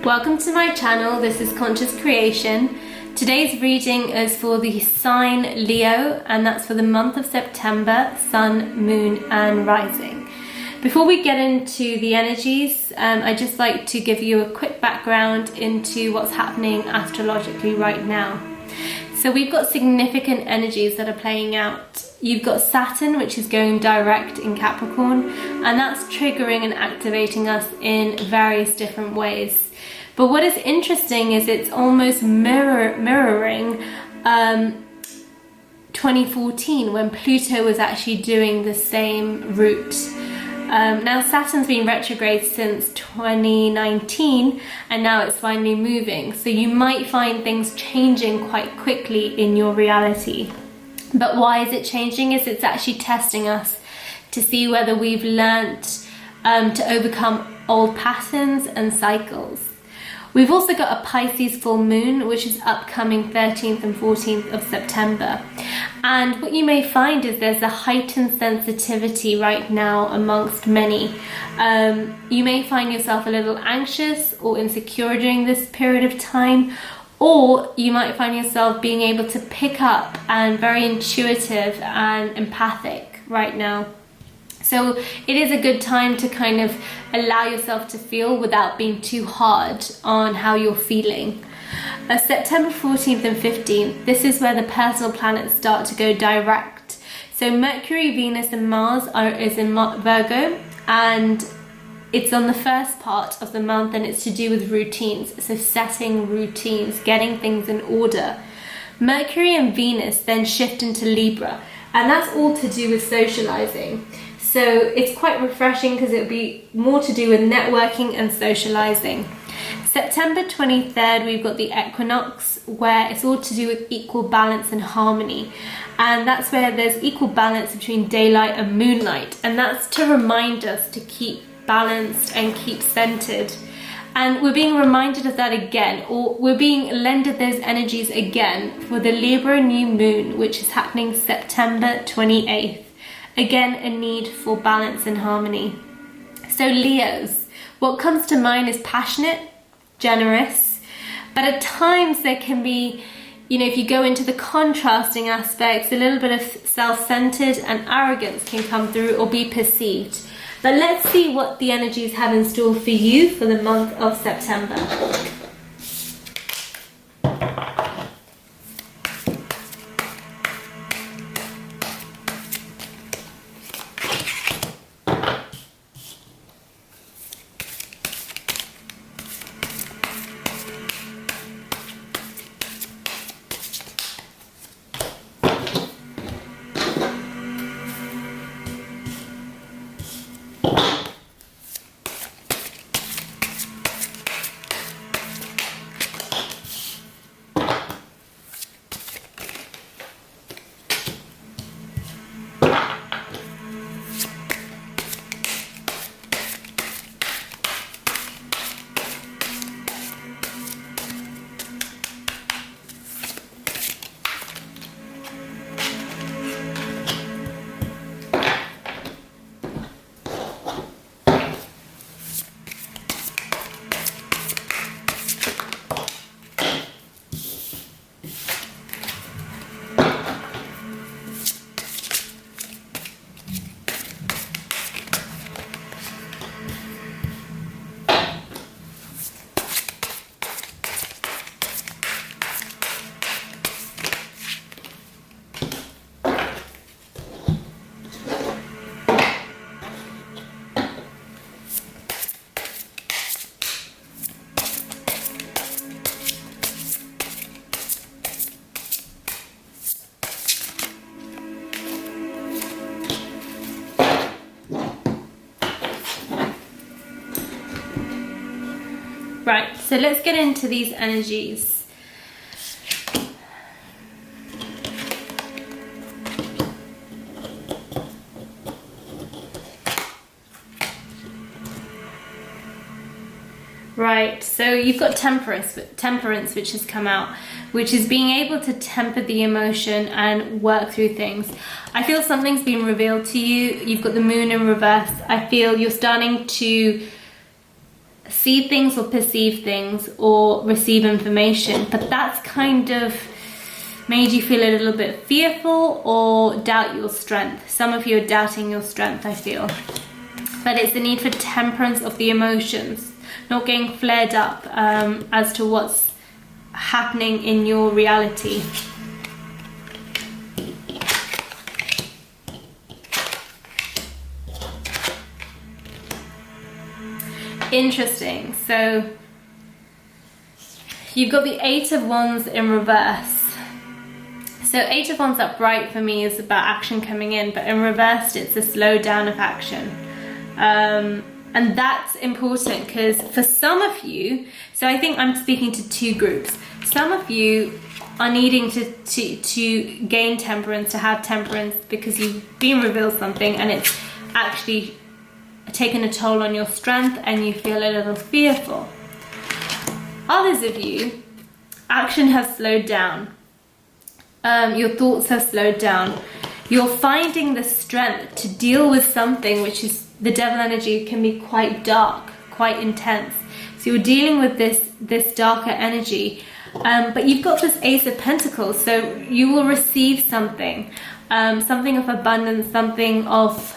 Welcome to my channel. This is Conscious Creation. Today's reading is for the sign Leo, and that's for the month of September, sun, moon and rising. Before we get into the energies, I'd just like to give you a quick background into what's happening astrologically right now. So we've got significant energies that are playing out. You've got Saturn, which is going direct in Capricorn, and that's triggering and activating us in various different ways. But what is interesting is it's almost mirroring 2014 when Pluto was actually doing the same route. Now Saturn's been retrograde since 2019 and now it's finally moving, so you might find things changing quite quickly in your reality. But why is it changing? Is it's actually testing us to see whether we've learnt to overcome old patterns and cycles. We've also got a Pisces full moon, which is upcoming 13th and 14th of September. And what you may find is there's a heightened sensitivity right now amongst many. You may find yourself a little anxious or insecure during this period of time, or you might find yourself being able to pick up and very intuitive and empathic right now. So it is a good time to kind of allow yourself to feel without being too hard on how you're feeling. September 14th and 15th, this is where the personal planets start to go direct. So Mercury, Venus and Mars is in Virgo, and it's on the first part of the month, and it's to do with routines. So setting routines, getting things in order. Mercury and Venus then shift into Libra, and that's all to do with socializing. So it's quite refreshing because it'll be more to do with networking and socializing. September 23rd, we've got the equinox, where it's all to do with equal balance and harmony. And that's where there's equal balance between daylight and moonlight. And that's to remind us to keep balanced and keep centered. And we're being reminded of that again, or we're being lended those energies again for the Libra new moon, which is happening September 28th. Again, a need for balance and harmony. So Leos, what comes to mind is passionate, generous, but at times there can be, if you go into the contrasting aspects, a little bit of self-centered and arrogance can come through or be perceived. But let's see what the energies have in store for you for the month of September. Right, so let's get into these energies. Right, so you've got temperance, which has come out, which is being able to temper the emotion and work through things. I feel something's been revealed to you. You've got the moon in reverse. I feel you're starting to see things or perceive things or receive information, but that's kind of made you feel a little bit fearful or doubt your strength. Some of you are doubting your strength, I feel. But it's the need for temperance of the emotions, not getting flared up as to what's happening in your reality. Interesting. So you've got the Eight of Wands in reverse. So Eight of Wands upright for me is about action coming in, but in reversed it's a slow down of action. And that's important because for some of you, so I think I'm speaking to two groups. Some of you are needing to gain temperance, to have temperance because you've been revealed something and it's actually taken a toll on your strength and you feel a little fearful. Others of you, action has slowed down. Your thoughts have slowed down. You're finding the strength to deal with something which is, the devil energy can be quite dark, quite intense. So you're dealing with this darker energy, but you've got this Ace of Pentacles, so you will receive something, something of abundance, something of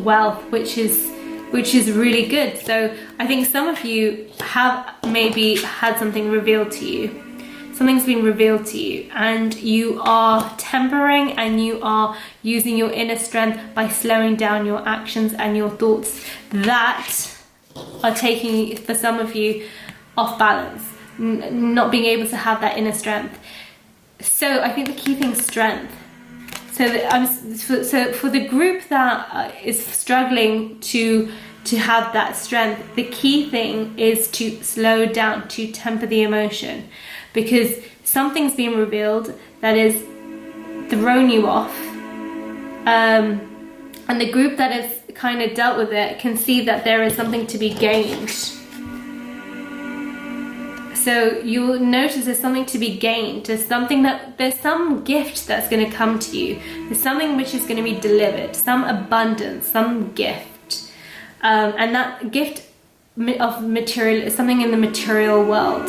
wealth, which is really good. So I think some of you have maybe had something revealed to you. Something's been revealed to you and you are tempering and you are using your inner strength by slowing down your actions and your thoughts that are taking, for some of you, off balance, not being able to have that inner strength. So I think the key thing is strength. So for the group that is struggling to have that strength, the key thing is to slow down, to temper the emotion, because something's been revealed that is thrown you off, and the group that has kind of dealt with it can see that there is something to be gained. So you'll notice there's something to be gained. There's some gift that's going to come to you. There's something which is going to be delivered, some abundance, some gift, and that gift of material, something in the material world,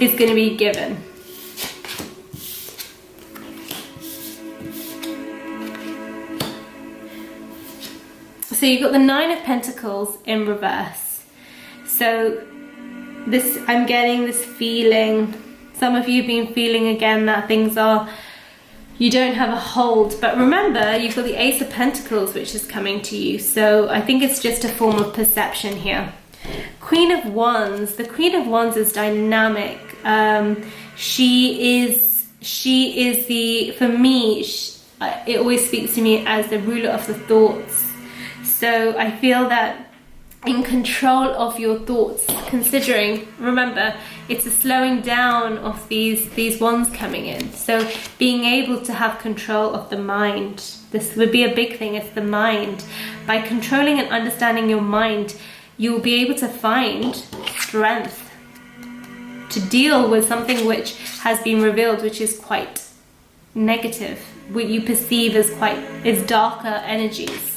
is going to be given. So you've got the Nine of Pentacles in reverse. So this, I'm getting this feeling, some of you have been feeling again that things are, you don't have a hold, but remember you've got the Ace of Pentacles which is coming to you, so I think it's just a form of perception here. Queen of Wands, the Queen of Wands is dynamic. She is the, for me, it always speaks to me as the ruler of the thoughts. So I feel that in control of your thoughts, considering, remember, it's a slowing down of these wands coming in. So being able to have control of the mind, this would be a big thing, it's the mind. By controlling and understanding your mind, you'll be able to find strength to deal with something which has been revealed, which is quite negative, what you perceive as darker energies.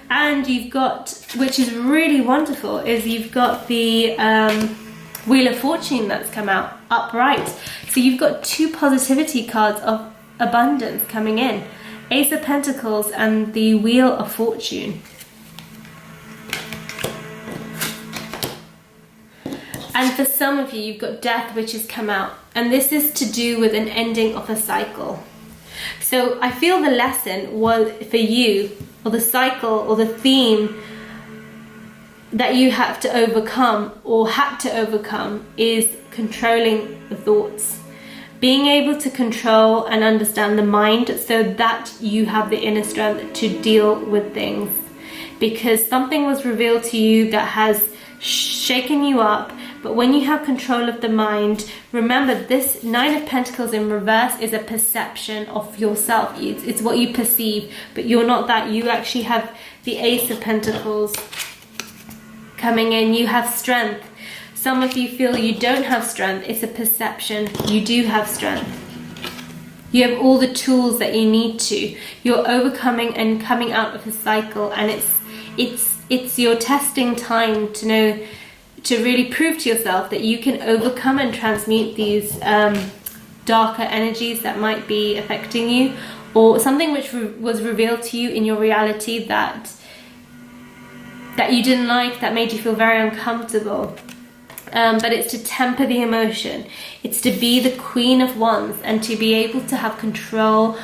And you've got, which is really wonderful, is you've got the Wheel of Fortune that's come out upright. So you've got two positivity cards of abundance coming in. Ace of Pentacles and the Wheel of Fortune. And for some of you, you've got Death, which has come out. And this is to do with an ending of a cycle. So I feel the lesson was for you, or the cycle, or the theme that you have to overcome, or had to overcome, is controlling the thoughts. Being able to control and understand the mind so that you have the inner strength to deal with things. Because something was revealed to you that has shaken you up, but when you have control of the mind, remember this Nine of Pentacles in reverse is a perception of yourself. It's what you perceive, but you're not that. You actually have the Ace of Pentacles coming in. You have strength. Some of you feel you don't have strength. It's a perception. You do have strength. You have all the tools that you need to. You're overcoming and coming out of a cycle, and it's it's your testing time to know, to really prove to yourself that you can overcome and transmute these darker energies that might be affecting you, or something which was revealed to you in your reality that you didn't like, that made you feel very uncomfortable. But it's to temper the emotion. It's to be the Queen of Wands and to be able to have control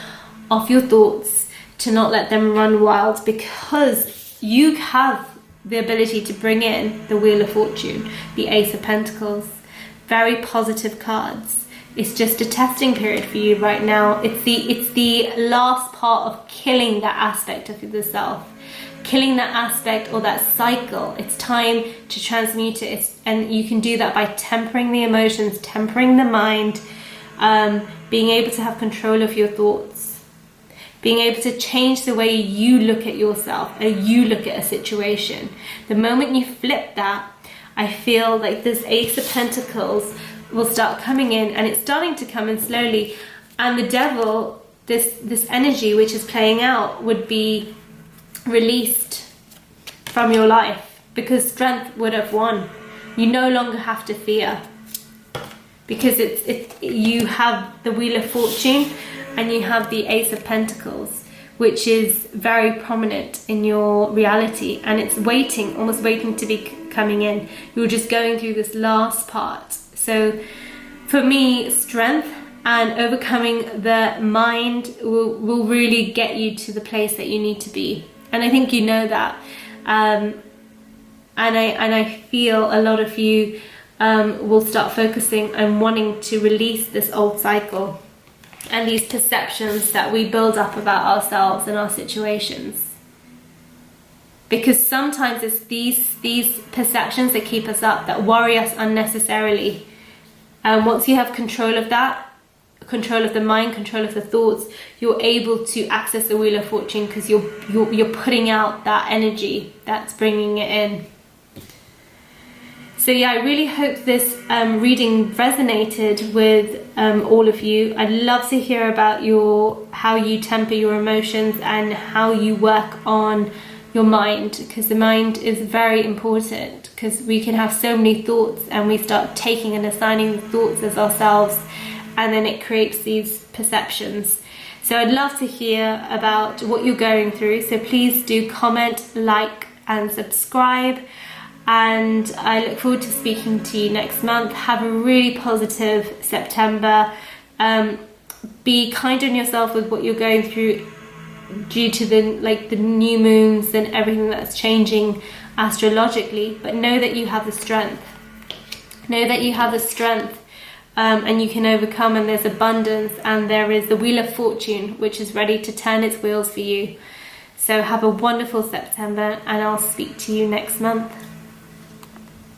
of your thoughts, to not let them run wild, because you have the ability to bring in the Wheel of Fortune, the Ace of Pentacles, very positive cards. It's just a testing period for you right now. It's the last part of killing that aspect of the self, killing that aspect or that cycle. It's time to transmute it, and you can do that by tempering the emotions, tempering the mind, being able to have control of your thoughts, being able to change the way you look at yourself and you look at a situation. The moment you flip that, I feel like this Ace of Pentacles will start coming in, and it's starting to come in slowly, and the devil, this energy which is playing out, would be released from your life, because strength would have won. You no longer have to fear, because you have the Wheel of Fortune and you have the Ace of Pentacles, which is very prominent in your reality, and it's waiting, almost waiting to be coming in. You're just going through this last part. So for me, strength and overcoming the mind will really get you to the place that you need to be. And I think you know that. And I feel a lot of you will start focusing and wanting to release this old cycle and these perceptions that we build up about ourselves and our situations. Because sometimes it's these perceptions that keep us up, that worry us unnecessarily. And once you have control of that, control of the mind, control of the thoughts, you're able to access the Wheel of Fortune, because you're putting out that energy that's bringing it in. So yeah, I really hope this reading resonated with all of you. I'd love to hear about how you temper your emotions and how you work on your mind, because the mind is very important, because we can have so many thoughts and we start taking and assigning the thoughts as ourselves, and then it creates these perceptions. So I'd love to hear about what you're going through, so please do comment, like and subscribe, and I look forward to speaking to you next month. Have a really positive September. Be kind on yourself with what you're going through due to the new moons and everything that's changing astrologically, but know that you have the strength. Know that you have the strength, and you can overcome, and there's abundance, and there is the Wheel of Fortune which is ready to turn its wheels for you. So have a wonderful September, and I'll speak to you next month.